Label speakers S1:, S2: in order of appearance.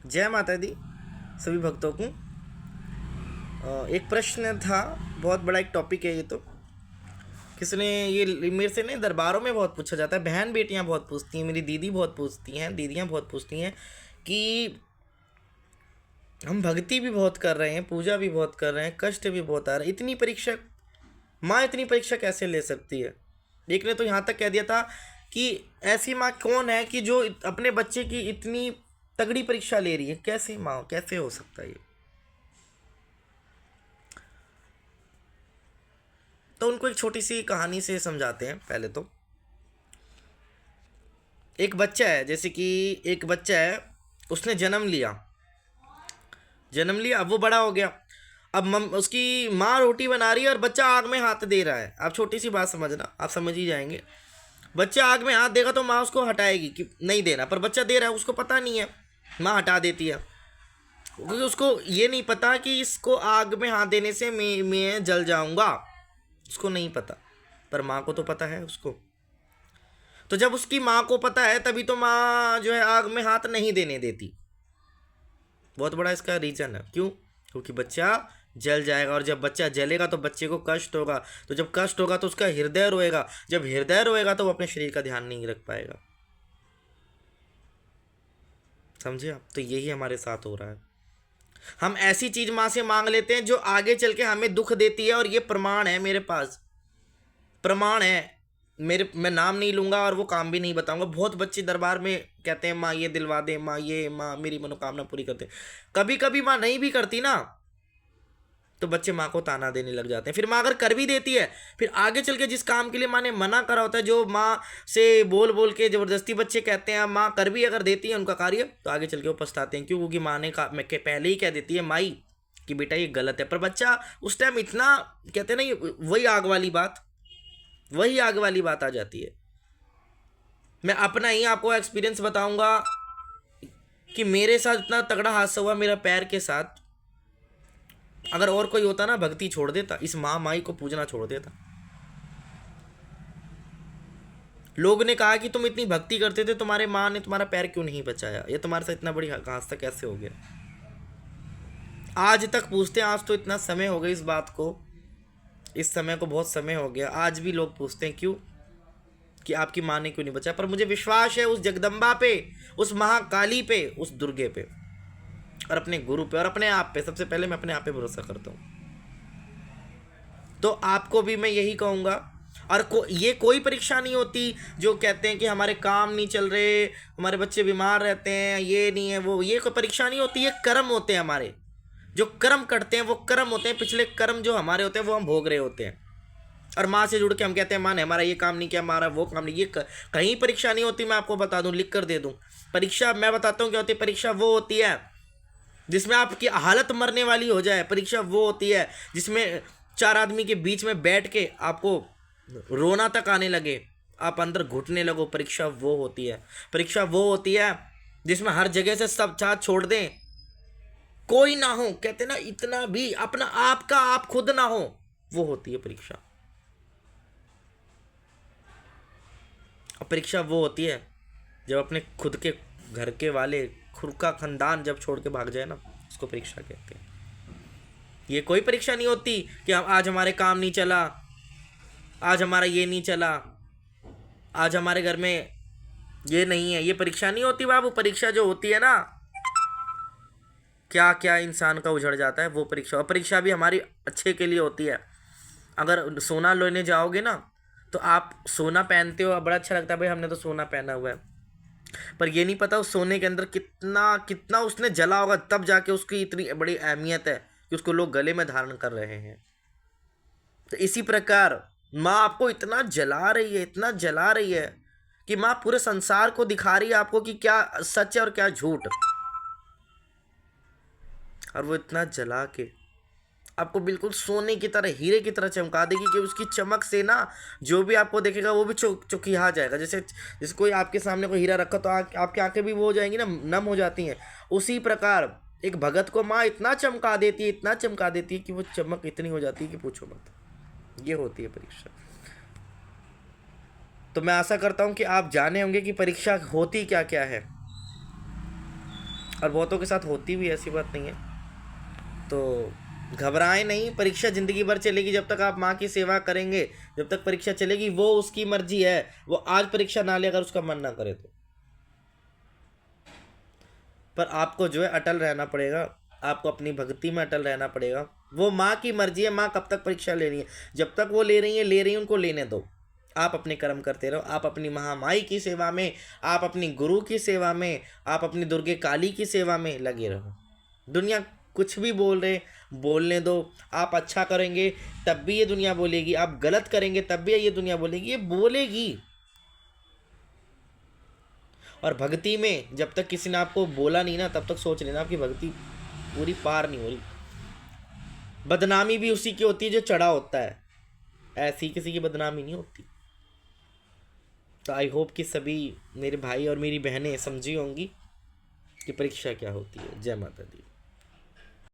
S1: जय माता दी सभी भक्तों को। एक प्रश्न था, बहुत बड़ा एक टॉपिक है ये तो। किसने ये मेरे से नहीं, दरबारों में बहुत पूछा जाता है, बहन बेटियां बहुत पूछती हैं, मेरी दीदी बहुत पूछती हैं, दीदियां बहुत पूछती हैं कि हम भक्ति भी बहुत कर रहे हैं, पूजा भी बहुत कर रहे हैं, कष्ट भी बहुत आ रहा है, इतनी परीक्षा माँ इतनी परीक्षा कैसे ले सकती है। एक ने तो यहाँ तक कह दिया था कि ऐसी माँ कौन है कि जो अपने बच्चे की इतनी तगड़ी परीक्षा ले रही है, कैसे माँ, कैसे हो सकता है ये। तो उनको एक छोटी सी कहानी से समझाते हैं। पहले तो एक बच्चा है, जैसे कि एक बच्चा है, उसने जन्म लिया, अब वो बड़ा हो गया। अब उसकी माँ रोटी बना रही है और बच्चा आग में हाथ दे रहा है। आप छोटी सी बात समझना, आप समझ ही जाएंगे। बच्चा आग में हाथ देगा तो माँ उसको हटाएगी कि नहीं देना, पर बच्चा दे रहा है, उसको पता नहीं है, माँ हटा देती है क्योंकि उसको ये नहीं पता कि इसको आग में हाथ देने से मैं जल जाऊंगा, उसको नहीं पता। पर माँ को तो पता है उसको। तो जब उसकी माँ को पता है तभी तो माँ जो है आग में हाथ नहीं देने देती। बहुत बड़ा इसका रीजन है। क्यों? क्योंकि बच्चा जल जाएगा, और जब बच्चा जलेगा तो बच्चे को कष्ट होगा, तो जब कष्ट होगा तो उसका हृदय रोएगा, जब हृदय रोएगा तो वो अपने शरीर का ध्यान नहीं रख पाएगा। समझे आप? तो यही हमारे साथ हो रहा है। हम ऐसी चीज माँ से मांग लेते हैं जो आगे चल के हमें दुख देती है, और ये प्रमाण है मेरे पास, प्रमाण है मेरे। मैं नाम नहीं लूंगा और वो काम भी नहीं बताऊंगा। बहुत बच्चे दरबार में कहते हैं माँ ये दिलवा दे, माँ ये, माँ मेरी मनोकामना पूरी करते। कभी कभी माँ नहीं भी करती ना, तो बच्चे माँ को ताना देने लग जाते हैं। फिर माँ अगर कर भी देती है, फिर आगे चल के जिस काम के लिए माँ ने मना करा होता है, जो माँ से बोल बोल के जबरदस्ती बच्चे कहते हैं, माँ कर भी अगर देती है उनका कार्य, तो आगे चल के वो पछताते हैं। क्यों? क्योंकि माँ ने कहा, मैं पहले ही कह देती है माई कि बेटा ये गलत है। पर बच्चा उस टाइम इतना, कहते हैं ना, वही आग वाली बात आ जाती है। मैं अपना ही आपको एक्सपीरियंस बताऊंगा कि मेरे साथ इतना तगड़ा हादसा हुआ मेरा पैर के साथ। अगर और कोई होता ना, भक्ति छोड़ देता, इस माँ माई को पूजना छोड़ देता। लोग ने कहा कि तुम इतनी भक्ति करते थे, तुम्हारे माँ ने तुम्हारा पैर क्यों नहीं बचाया, ये तुम्हारे साथ इतना बड़ी हादसा कैसे हो गया। आज तक पूछते हैं, आज तो इतना समय हो गया इस बात को, इस समय को बहुत समय हो गया, आज भी लोग पूछते हैं क्यों, कि आपकी माँ ने क्यों नहीं बचाया। पर मुझे विश्वास है उस जगदम्बा पे, उस महाकाली पे, उस दुर्गे पे, और अपने गुरु पे, और अपने आप पे। सबसे पहले मैं अपने आप पे भरोसा करता हूँ। तो आपको भी मैं यही कहूँगा। और ये कोई परीक्षा नहीं होती जो कहते हैं कि हमारे काम नहीं चल रहे, हमारे बच्चे बीमार रहते हैं, ये नहीं है वो, ये कोई परीक्षा नहीं होती। ये कर्म होते हैं हमारे, जो कर्म करते हैं वो कर्म होते हैं। पिछले कर्म जो हमारे होते हैं वो हम भोग रहे होते हैं। और माँ से जुड़ के हम कहते हैं माँ ने हमारा ये काम नहीं किया, हमारा वो काम नहीं। ये कहीं परीक्षा नहीं होती। मैं आपको बता दूं, लिख कर दे दूं। परीक्षा मैं बताता हूँ क्या होती है। परीक्षा वो होती है जिसमें आपकी हालत मरने वाली हो जाए। परीक्षा वो होती है जिसमें चार आदमी के बीच में बैठ के आपको रोना तक आने लगे, आप अंदर घुटने लगो। परीक्षा वो होती है। परीक्षा वो होती है जिसमें हर जगह से सब साथ छोड़ दें, कोई ना हो, कहते ना, इतना भी अपना आपका आप खुद ना हो, वो होती है परीक्षा। और परीक्षा वो होती है जब अपने खुद के घर के वाले, खुद का खानदान जब छोड़ के भाग जाए ना, उसको परीक्षा कहते हैं। ये कोई परीक्षा नहीं होती कि आज हमारे काम नहीं चला, आज हमारा ये नहीं चला, आज हमारे घर में ये नहीं है। ये परीक्षा नहीं होती बाबू। परीक्षा जो होती है ना, क्या क्या इंसान का उजड़ जाता है, वो परीक्षा। और परीक्षा भी हमारी अच्छे के लिए होती है। अगर सोना लेने जाओगे ना, तो आप सोना पहनते हो, बड़ा अच्छा लगता है भाई हमने तो सोना पहना हुआ है, पर ये नहीं पता उस सोने के अंदर कितना कितना उसने जला होगा, तब जाके उसकी इतनी बड़ी अहमियत है कि उसको लोग गले में धारण कर रहे हैं। तो इसी प्रकार माँ आपको इतना जला रही है, इतना जला रही है कि माँ पूरे संसार को दिखा रही है आपको कि क्या सच है और क्या झूठ। और वो इतना जला के आपको बिल्कुल सोने की तरह, हीरे की तरह चमका देगी कि उसकी चमक से ना जो भी आपको देखेगा वो भी चौकिया जाएगा। जैसे जैसे कोई आपके सामने कोई हीरा रखा तो आपकी आंखें भी वो हो जाएंगी ना, नम हो जाती हैं। उसी प्रकार एक भगत को माँ इतना चमका देती है, इतना चमका देती है कि वो चमक इतनी हो जाती है कि पूछो मत। ये होती है परीक्षा। तो मैं आशा करता हूँ कि आप जाने होंगे कि परीक्षा होती क्या क्या है। और बहुतों के साथ होती भी, ऐसी बात नहीं है। तो घबराएं नहीं, परीक्षा ज़िंदगी भर चलेगी। जब तक आप माँ की सेवा करेंगे, जब तक परीक्षा चलेगी, वो उसकी मर्जी है। वो आज परीक्षा ना ले अगर उसका मन ना करे तो। पर आपको जो है अटल रहना पड़ेगा, आपको अपनी भक्ति में अटल रहना पड़ेगा। वो माँ की मर्जी है, माँ कब तक परीक्षा ले रही है, जब तक वो ले रही है उनको लेने दो। आप अपने कर्म करते रहो, आप अपनी महामाई की सेवा में, आप अपनी गुरु की सेवा में, आप अपनी दुर्गे काली की सेवा में लगे रहो। दुनिया कुछ भी बोल रहे, बोलने दो। आप अच्छा करेंगे तब भी ये दुनिया बोलेगी, आप गलत करेंगे तब भी ये दुनिया बोलेगी, ये बोलेगी। और भक्ति में जब तक किसी ने आपको बोला नहीं ना, तब तक सोच लेना आपकी भक्ति पूरी पार नहीं हो रही। बदनामी भी उसी की होती है जो चढ़ा होता है, ऐसी किसी की बदनामी नहीं होती। तो आई होप कि सभी मेरे भाई और मेरी बहनें समझी होंगी कि परीक्षा क्या होती है। जय माता दी।